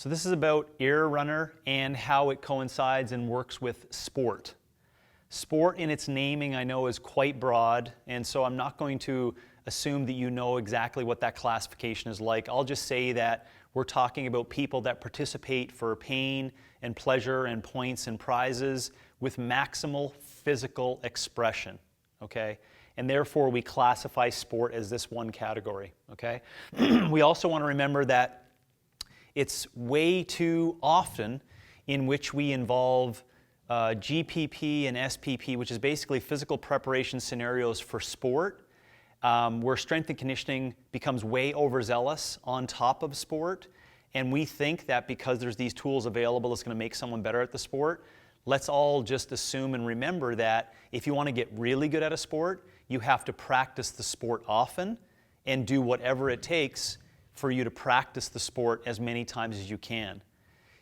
So this is about AirRunner and how it coincides and works with sport. Sport in its naming I know is quite broad, and so I'm not going to assume that you know exactly what that classification is like. I'll just say that we're talking about people that participate for pain and pleasure and points and prizes with maximal physical expression, okay? And therefore we classify sport as this one category, okay? We also want to remember that it's way too often in which we involve GPP and SPP, which is basically physical preparation scenarios for sport, where strength and conditioning becomes way overzealous on top of sport. And we think that because there's these tools available, it's going to make someone better at the sport. Let's all just assume and remember that if you want to get really good at a sport, you have to practice the sport often and do whatever it takes for you to practice the sport as many times as you can.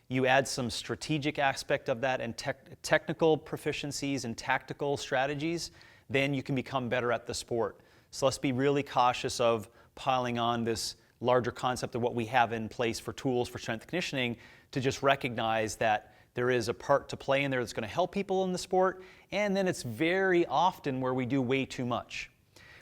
You add some strategic aspect of that and technical proficiencies and tactical strategies, then you can become better at the sport. So let's be really cautious of piling on this larger concept of what we have in place for tools for strength conditioning to just recognize that there is a part to play in there that's going to help people in the sport, and then it's very often where we do way too much.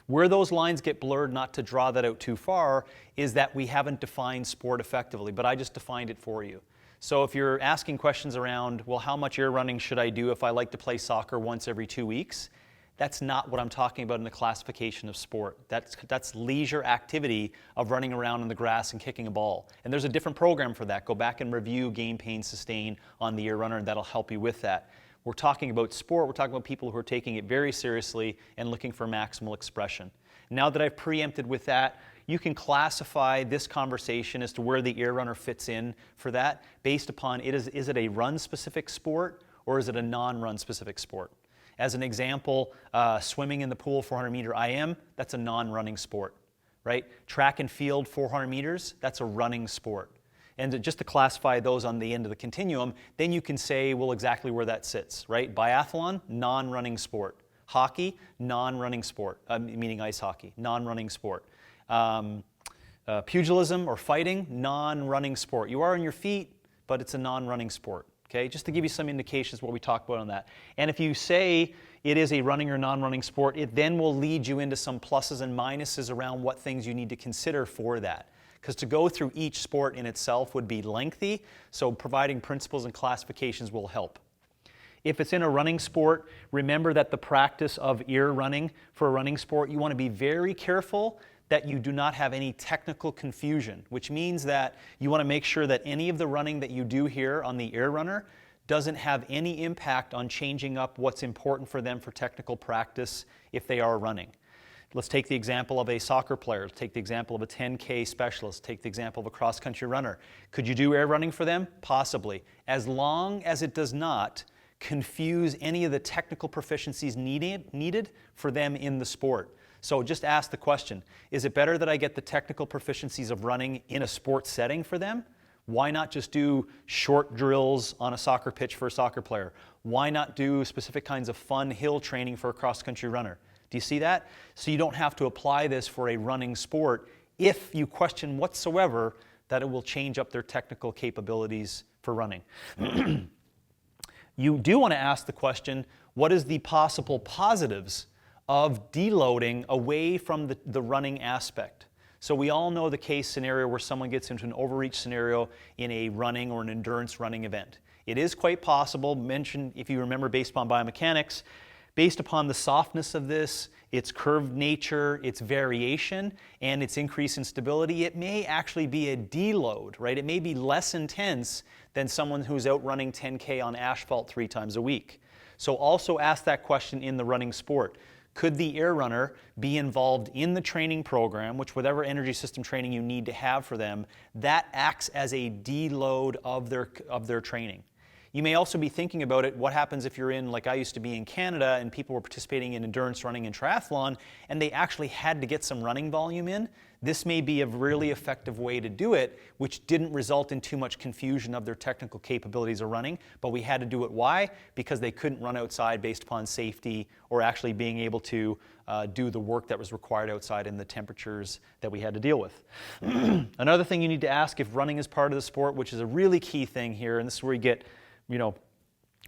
Where those lines get blurred, not to draw that out too far, is that we haven't defined sport effectively, but I just defined it for you. So if you're asking questions around, well, how much air running should I do if I like to play soccer once every 2 weeks? That's not what I'm talking about in the classification of sport. That's leisure activity of running around in the grass and kicking a ball. And there's a different program for that. Go back and review Gain, Pain, Sustain on the AirRunner, and that'll help you with that. We're talking about sport. We're talking about people who are taking it very seriously and looking for maximal expression. Now that I've preempted with that, you can classify this conversation as to where the AirRunner fits in for that based upon is it a run-specific sport or is it a non-run specific sport? As an example, swimming in the pool 400-meter IM, that's a non-running sport, right? Track and field 400 meters, that's a running sport. And just to classify those on the end of the continuum, then you can say, well, exactly where that sits, right? Biathlon, non-running sport. Hockey, non-running sport, meaning ice hockey, non-running sport. Pugilism or fighting, non-running sport. You are on your feet, but it's a non-running sport. Okay, just to give you some indications of what we talked about on that. And if you say it is a running or non-running sport, it then will lead you into some pluses and minuses around what things you need to consider for that. Because to go through each sport in itself would be lengthy, so providing principles and classifications will help. If it's in a running sport, remember that the practice of ear running for a running sport, you want to be very careful that you do not have any technical confusion, which means that you want to make sure that any of the running that you do here on the AirRunner doesn't have any impact on changing up what's important for them for technical practice if they are running. Let's take the example of a soccer player. Let's take the example of a 10K specialist. Take the example of a cross-country runner. Could you do air running for them? Possibly, as long as it does not confuse any of the technical proficiencies needed for them in the sport. So just ask the question, is it better that I get the technical proficiencies of running in a sports setting for them? Why not just do short drills on a soccer pitch for a soccer player? Why not do specific kinds of fun hill training for a cross-country runner? Do you see that? So you don't have to apply this for a running sport if you question whatsoever that it will change up their technical capabilities for running. You do want to ask the question, what is the possible positives of deloading away from the running aspect? So we all know the case scenario where someone gets into an overreach scenario in a running or an endurance running event. It is quite possible, mentioned if you remember based upon biomechanics, based upon the softness of this, its curved nature, its variation, and its increase in stability, it may actually be a deload, right? It may be less intense than someone who's out running 10K on asphalt 3 times a week. So also ask that question in the running sport. Could the AirRunner be involved in the training program, which whatever energy system training you need to have for them, that acts as a deload of their training? You may also be thinking about it, what happens if you're in, like I used to be in Canada, and people were participating in endurance running and triathlon, and they actually had to get some running volume in. This may be a really effective way to do it, which didn't result in too much confusion of their technical capabilities of running, but we had to do it. Why? Because they couldn't run outside based upon safety or actually being able to do the work that was required outside in the temperatures that we had to deal with. Another thing you need to ask if running is part of the sport, which is a really key thing here, and this is where you get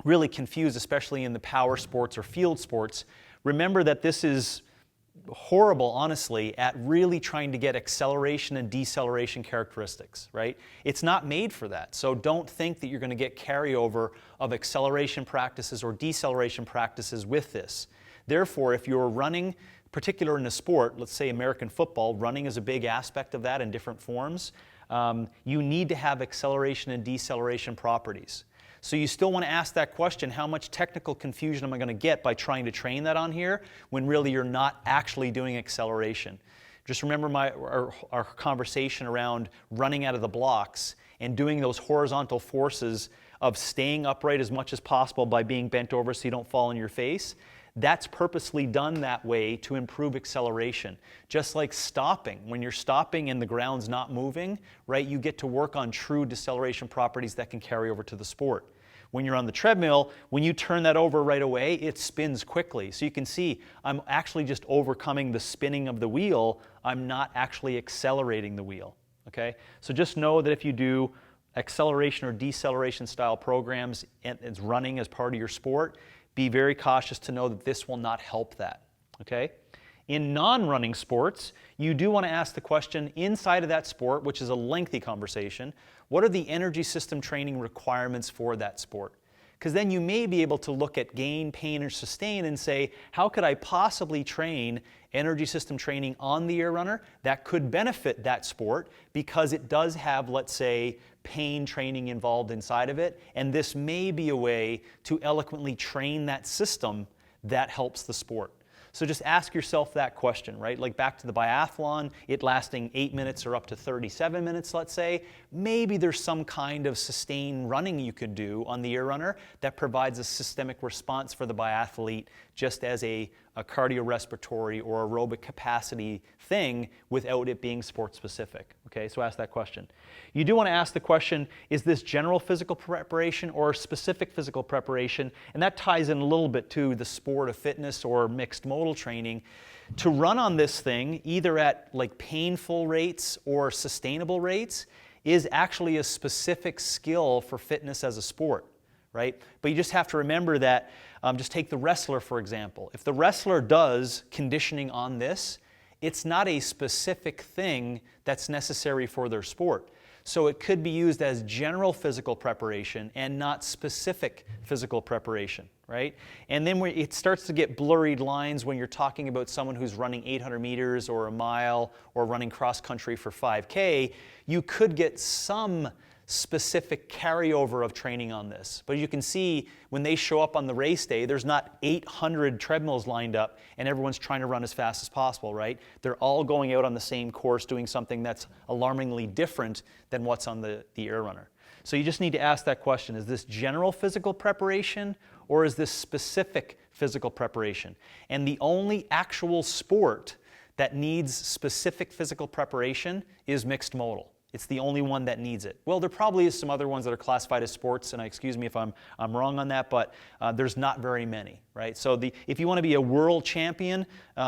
really confused, especially in the power sports or field sports. Remember that this is horrible, honestly, at really trying to get acceleration and deceleration characteristics, right? It's not made for that. So don't think that you're going to get carryover of acceleration practices or deceleration practices with this. Therefore, if you're running, particular in a sport, let's say American football, running is a big aspect of that in different forms. You need to have acceleration and deceleration properties. So you still want to ask that question, how much technical confusion am I going to get by trying to train that on here when really you're not actually doing acceleration? Just remember our conversation around running out of the blocks and doing those horizontal forces of staying upright as much as possible by being bent over so you don't fall on your face. That's purposely done that way to improve acceleration. Just like stopping. When you're stopping and the ground's not moving, right, you get to work on true deceleration properties that can carry over to the sport. When you're on the treadmill, when you turn that over right away, it spins quickly. So you can see I'm actually just overcoming the spinning of the wheel. I'm not actually accelerating the wheel. Okay? So just know that if you do acceleration or deceleration style programs and it's running as part of your sport, be very cautious to know that this will not help that, okay? In non-running sports, you do want to ask the question inside of that sport, which is a lengthy conversation, what are the energy system training requirements for that sport? Because then you may be able to look at gain, pain, or sustain and say, how could I possibly train energy system training on the AirRunner that could benefit that sport because it does have, let's say, pain training involved inside of it, and this may be a way to eloquently train that system that helps the sport. So just ask yourself that question, right? Like back to the biathlon, it lasting 8 minutes or up to 37 minutes, let's say. Maybe there's some kind of sustained running you could do on the AirRunner that provides a systemic response for the biathlete just as a cardiorespiratory or aerobic capacity thing without it being sport specific. Okay, so ask that question. You do want to ask the question, is this general physical preparation or specific physical preparation? And that ties in a little bit to the sport of fitness or mixed modal training. To run on this thing, either at like painful rates or sustainable rates, is actually a specific skill for fitness as a sport, right? But you just have to remember that, just take the wrestler for example. If the wrestler does conditioning on this, it's not a specific thing that's necessary for their sport. So it could be used as general physical preparation and not specific physical preparation, right? And then it starts to get blurred lines when you're talking about someone who's running 800 meters or a mile or running cross country for 5K. You could get some specific carryover of training on this. But you can see when they show up on the race day, there's not 800 treadmills lined up and everyone's trying to run as fast as possible, right? They're all going out on the same course doing something that's alarmingly different than what's on the AirRunner. So you just need to ask that question, is this general physical preparation or is this specific physical preparation? And the only actual sport that needs specific physical preparation is mixed modal. It's the only one that needs it. Well, there probably is some other ones that are classified as sports, and excuse me if I'm wrong on that, but there's not very many, right? So if you want to be a world champion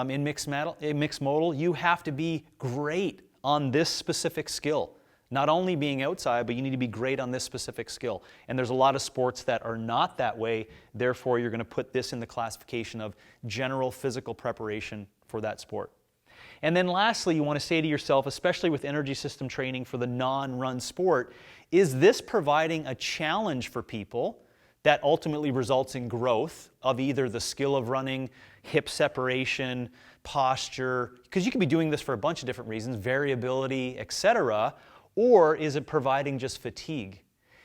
in mixed modal, you have to be great on this specific skill. Not only being outside, but you need to be great on this specific skill. And there's a lot of sports that are not that way, therefore you're going to put this in the classification of general physical preparation for that sport. And then lastly, you want to say to yourself, especially with energy system training for the non-run sport, is this providing a challenge for people that ultimately results in growth of either the skill of running, hip separation, posture, because you could be doing this for a bunch of different reasons, variability, etc., or is it providing just fatigue?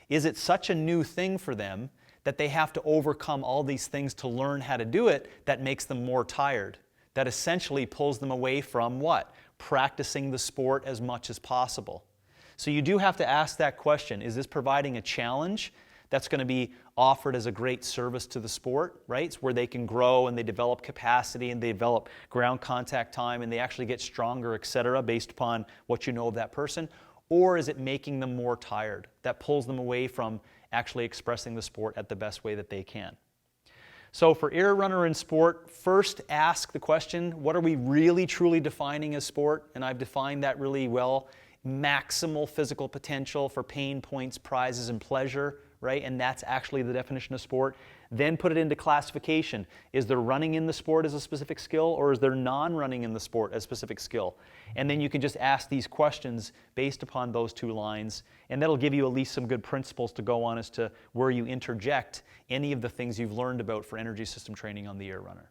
Is it such a new thing for them that they have to overcome all these things to learn how to do it that makes them more tired? That essentially pulls them away from what? Practicing the sport as much as possible. So you do have to ask that question, is this providing a challenge That's going to be offered as a great service to the sport, right? It's where they can grow and they develop capacity and they develop ground contact time and they actually get stronger, etc., based upon what you know of that person? Or is it making them more tired? That pulls them away from actually expressing the sport at the best way that they can. So for AirRunner in sport, first ask the question, what are we really truly defining as sport? And I've defined that really well. Maximal physical potential for pain points, prizes, and pleasure, right? And that's actually the definition of sport. Then put it into classification. Is there running in the sport as a specific skill, or is there non-running in the sport as a specific skill? And then you can just ask these questions based upon those two lines, and that'll give you at least some good principles to go on as to where you interject any of the things you've learned about for energy system training on the AirRunner.